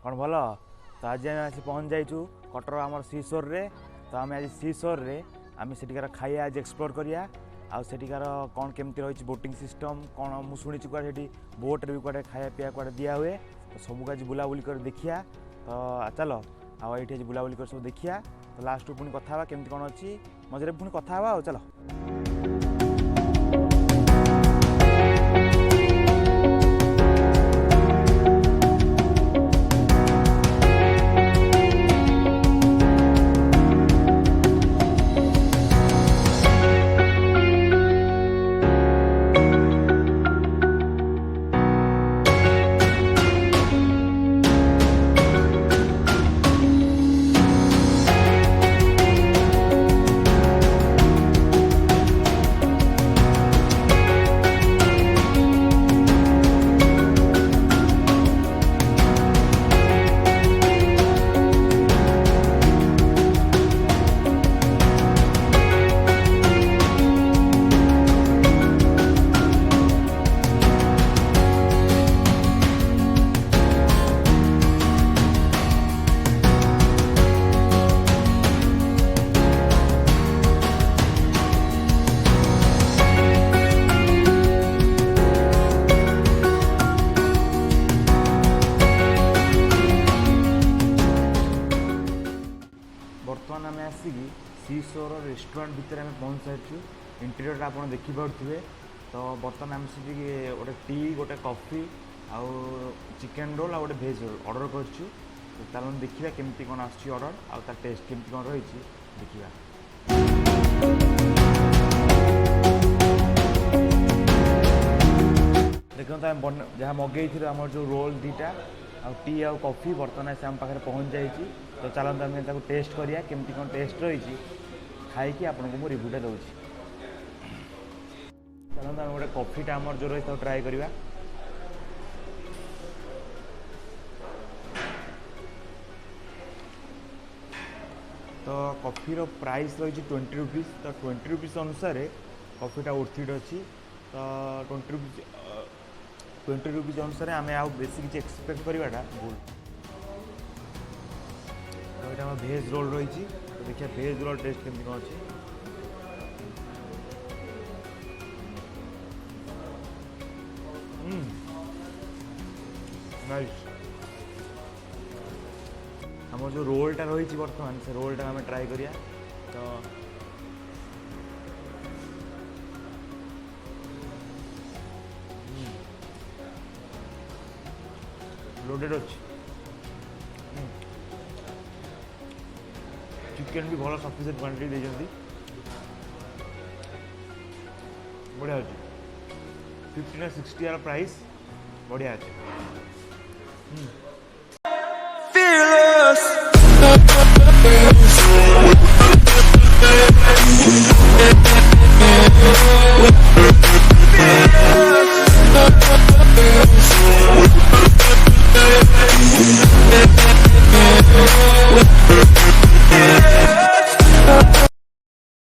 कौन भल तो आज आम आसी पहुँच जाइचु कटर आम सीशोर रे। तो आम आज सीशोर रे आम सेठिकार खाइया आज एक्सप्लोर करिया आउ सेठिकार कौन केमती रही बोटिंग सिस्टम कौन मु शुणी कड़े बोट रे भी कड़े खाया पीया कड़े दिया हुए तो सबू आज बुलाबुली कर देखिया। तो चलो आउ ये बुलाबुली कर सब देखिया। तो लास्ट पुणी कथा केमती कौन अच्छी मझे पुणी कथा चलो। बर्तमान आम आसिक सीशोर रेस्टोरेंट भितर आम पहुँच सारी इंटेरियर आप देखिपे। तो बर्तमान आम से गोटे टी गोटे कॉफी आउ चिकेन रोल आ गोटे भेज रोल ऑर्डर करछु। तो चलो देखिए केमती कौन आसुची ऑर्डर आ तार टेस्ट केमती कौन रही देखिए। देखो तो आम जहाँ मगई आम जो रोल दीटा आ टी आ कॉफी बर्तमान से आम पाखे पहुँच जाइए। तो चलते आम टेस्ट करिया केमती कौन टेस्ट रही खाई आपको मुझे रिव्यूटा दूसरी। चलते आम गोटे कॉफीटा आम जो रही ट्राए करवा। तो कॉफीर प्राइस रही 20 रुपीज। तो 20 रुपीज अनुसार कॉफीटा उर्थिड अच्छी। तो 20 रुपीज अनुसार आम आ बेसी किसी एक्सपेक्ट करवाटा भूल। तो ये भेज रोल रही। तो देखिए भेज रोल टेस्ट केमती कौन अच्छी। नाइस। आम जो रोलटा रही बर्तमान से रोलटा आम ट्राए करिया। तो लोडेड अच्छी। चिकेन भी भल सफिसीयंट क्वांटिटी देती बढ़िया अच्छी। 50 ना 60 यार प्राइस बढ़िया अच्छे। Fearless